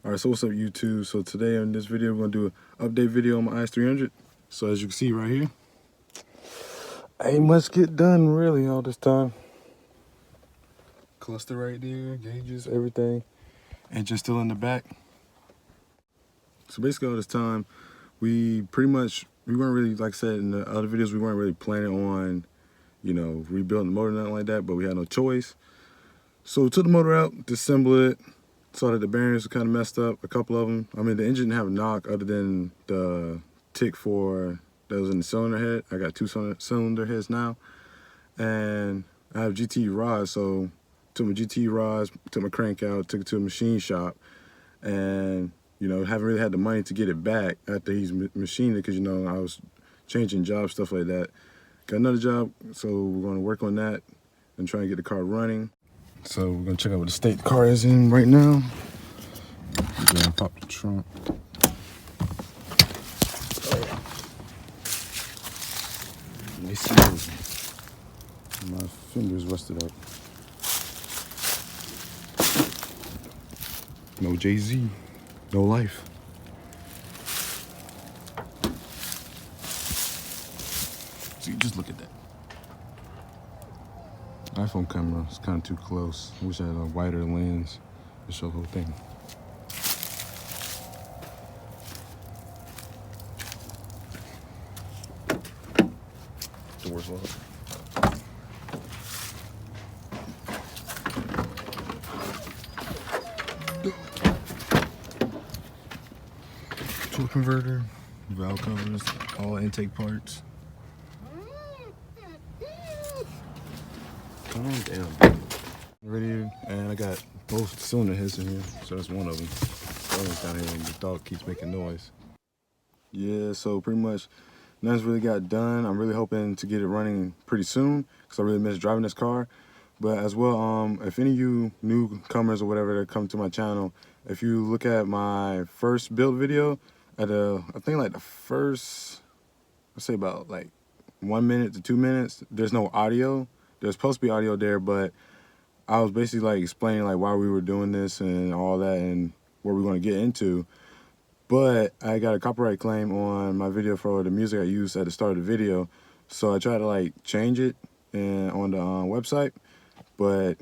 Alright, so what's up YouTube? So today in this video we're going to do an update video on my IS300. So as you can see right here, ain't much get done really all this time. Cluster right there, gauges, everything. And just still in the back. So basically all this time, we weren't really, like I said in the other videos, we weren't really planning on, rebuilding the motor or nothing like that, but we had no choice. So we took the motor out, disassembled it, saw that the bearings were kind of messed up, a couple of them. I mean, the engine didn't have a knock other than the tick that was in the cylinder head. I got two cylinder heads now. And I have GT rods, so took my GT rods, took my crank out, took it to a machine shop. And, haven't really had the money to get it back after he's machined it because, I was changing jobs, stuff like that. Got another job, so we're going to work on that and try and get the car running. So we're gonna check out what the state the car is in right now. We're gonna pop the trunk. Let me see. My fingers rusted up. No Jay-Z, no life. See, just look at that. iPhone camera is kind of too close. I wish I had a wider lens to show the whole thing. Doors locked. Torque converter, valve covers, all intake parts. Calm down. Ready, and I got both cylinder heads in here, so that's one of them. The other one's down here, and the dog keeps making noise. Yeah, so pretty much nothing's really got done. I'm really hoping to get it running pretty soon because I really miss driving this car. But as well, if any of you newcomers or whatever that come to my channel, if you look at my first build video, I think like the first, let's say about like 1 minute to 2 minutes, there's no audio. There's supposed to be audio there, but I was basically like explaining like why we were doing this and all that and what we're going to get into. But I got a copyright claim on my video for the music I used at the start of the video, so I tried to like change it on the website, but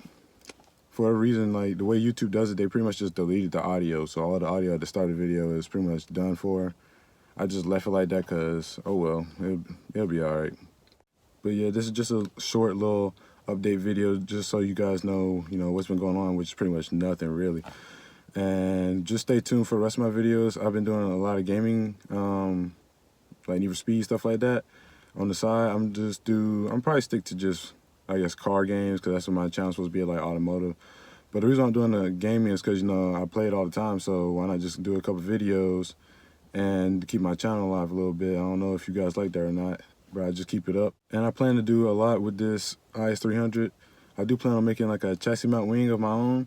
for a reason, like the way YouTube does it, they pretty much just deleted the audio. So all the audio at the start of the video is pretty much done for. I just left it like that because, oh well, it'll be all right. But yeah, this is just a short little update video just so you guys know, what's been going on, which is pretty much nothing really. And just stay tuned for the rest of my videos. I've been doing a lot of gaming, like Need for Speed, stuff like that. On the side, I'm probably stick to just, I guess, car games because that's what my channel's supposed to be, like automotive. But the reason I'm doing the gaming is because, I play it all the time, so why not just do a couple videos and keep my channel alive a little bit. I don't know if you guys like that or not, but I just keep it up. And I plan to do a lot with this IS300. I do plan on making like a chassis mount wing of my own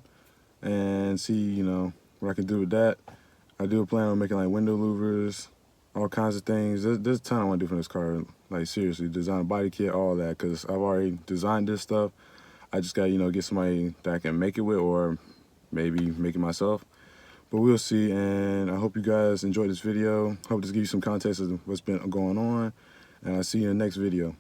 and see, what I can do with that. I do plan on making like window louvers, all kinds of things. There's a ton I want to do for this car, like seriously, design a body kit, all that, because I've already designed this stuff. I just got to, get somebody that I can make it with or maybe make it myself. But we'll see, and I hope you guys enjoyed this video. Hope this gives you some context of what's been going on. And I'll see you in the next video.